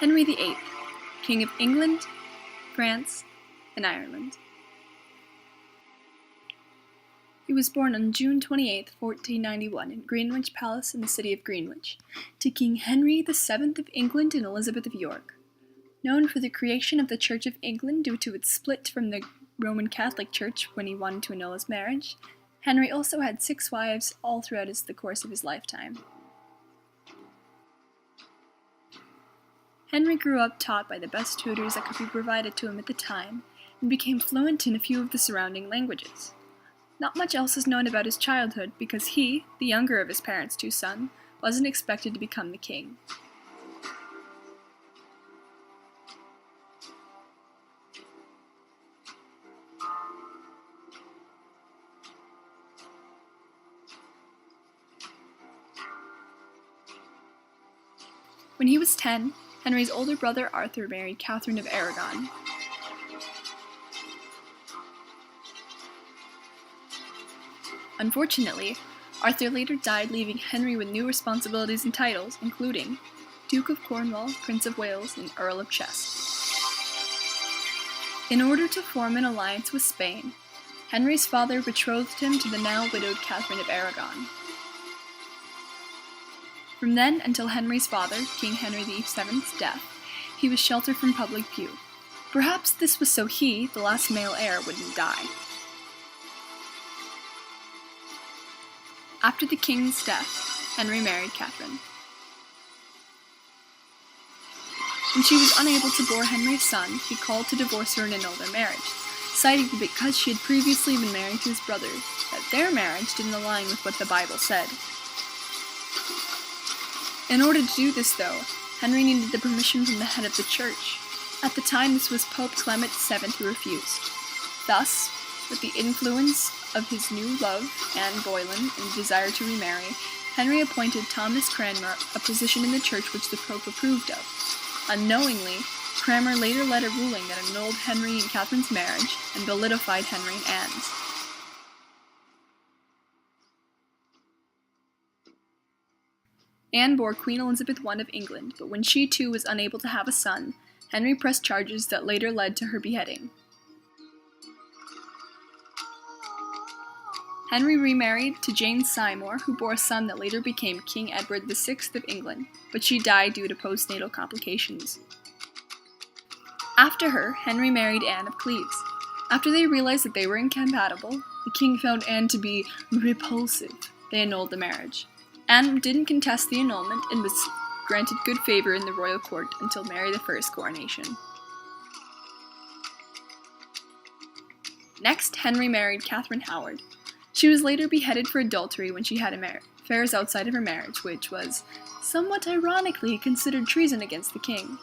Henry VIII, King of England, France, and Ireland. He was born on June 28, 1491, in Greenwich Palace in the city of Greenwich, to King Henry VII of England and Elizabeth of York. Known for the creation of the Church of England due to its split from the Roman Catholic Church when he wanted to annul his marriage, Henry also had 6 wives all throughout the course of his lifetime. Henry grew up taught by the best tutors that could be provided to him at the time, and became fluent in a few of the surrounding languages. Not much else is known about his childhood because he, the younger of his parents' 2 sons, wasn't expected to become the king. When he was 10, Henry's older brother Arthur married Catherine of Aragon. Unfortunately, Arthur later died, leaving Henry with new responsibilities and titles, including Duke of Cornwall, Prince of Wales, and Earl of Chester. In order to form an alliance with Spain, Henry's father betrothed him to the now widowed Catherine of Aragon. From then until Henry's father, King Henry VII's death, he was sheltered from public view. Perhaps this was so he, the last male heir, wouldn't die. After the king's death, Henry married Catherine. When she was unable to bore Henry's son, he called to divorce her and annul their marriage, citing that because she had previously been married to his brother, that their marriage didn't align with what the Bible said. In order to do this, though, Henry needed the permission from the head of the church. At the time, this was Pope Clement VII who refused. Thus, with the influence of his new love, Anne Boleyn, and the desire to remarry, Henry appointed Thomas Cranmer a position in the church which the Pope approved of. Unknowingly, Cranmer later led a ruling that annulled Henry and Catherine's marriage and validified Henry and Anne's. Anne bore Queen Elizabeth I of England, but when she too was unable to have a son, Henry pressed charges that later led to her beheading. Henry remarried to Jane Seymour, who bore a son that later became King Edward VI of England, but she died due to postnatal complications. After her, Henry married Anne of Cleves. After they realized that they were incompatible, the king found Anne to be repulsive. They annulled the marriage. Anne didn't contest the annulment and was granted good favor in the royal court until Mary I's coronation. Next, Henry married Catherine Howard. She was later beheaded for adultery when she had affairs outside of her marriage, which was, somewhat ironically, considered treason against the king.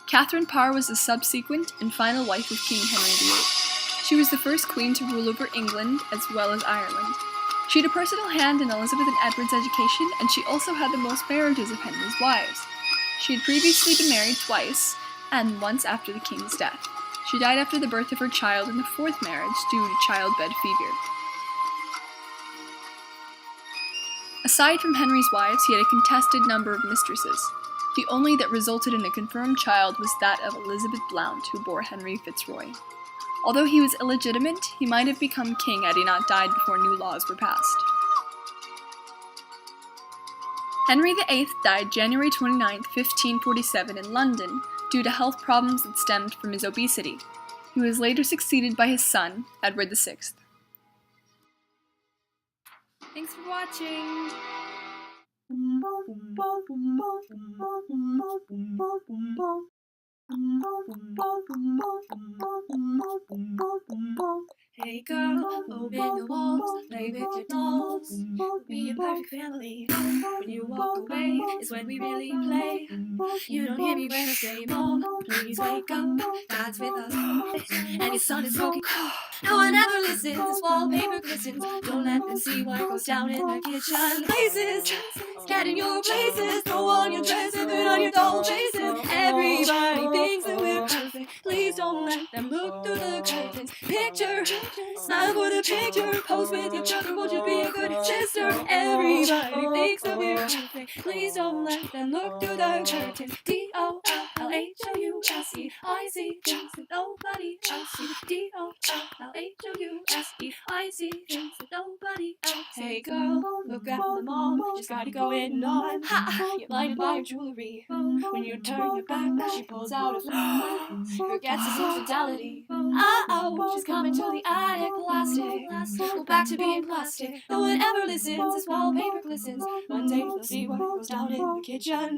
Catherine Parr was the subsequent and final wife of King Henry VIII. She was the first queen to rule over England as well as Ireland. She had a personal hand in Elizabeth and Edward's education, and she also had the most marriages of Henry's wives. She had previously been married twice, and once after the king's death. She died after the birth of her child in the 4th marriage due to childbed fever. Aside from Henry's wives, he had a contested number of mistresses. The only that resulted in a confirmed child was that of Elizabeth Blount, who bore Henry Fitzroy. Although he was illegitimate, he might have become king had he not died before new laws were passed. Henry VIII died January 29, 1547 in London due to health problems that stemmed from his obesity. He was later succeeded by his son, Edward VI. Thanks for watching! Hey girl, open your walls, play with your dolls. We'll be a perfect family. When you walk away is when we really play. You don't hear me when I say, Mom, please wake up. Dad's with us, and your son is smoking. No one ever listens, this wallpaper glistens. Don't let them see what goes down in the kitchen. Places, get in your places. Throw on your dress and put on your doll faces. Everybody thinks that we're perfect. Please don't let them look through the curtains. Picture, smile for the picture. Pose with your brother, would you be a good sister? Everybody thinks of you. Please don't let them look through the curtains. DOLLHOUSEIC things that nobody else sees. DOLLHOUSEIC things that nobody else sees. Hey girl, look at the mom, she's got it going on. Ha! You're blinded by her jewelry. When you turn your back, she pulls out a flashlight. Forgets his hospitality. Oh, she's coming to the attic. Plastic, go back to being plastic. No one ever listens, this wallpaper glistens. One day you'll see what goes down in the kitchen.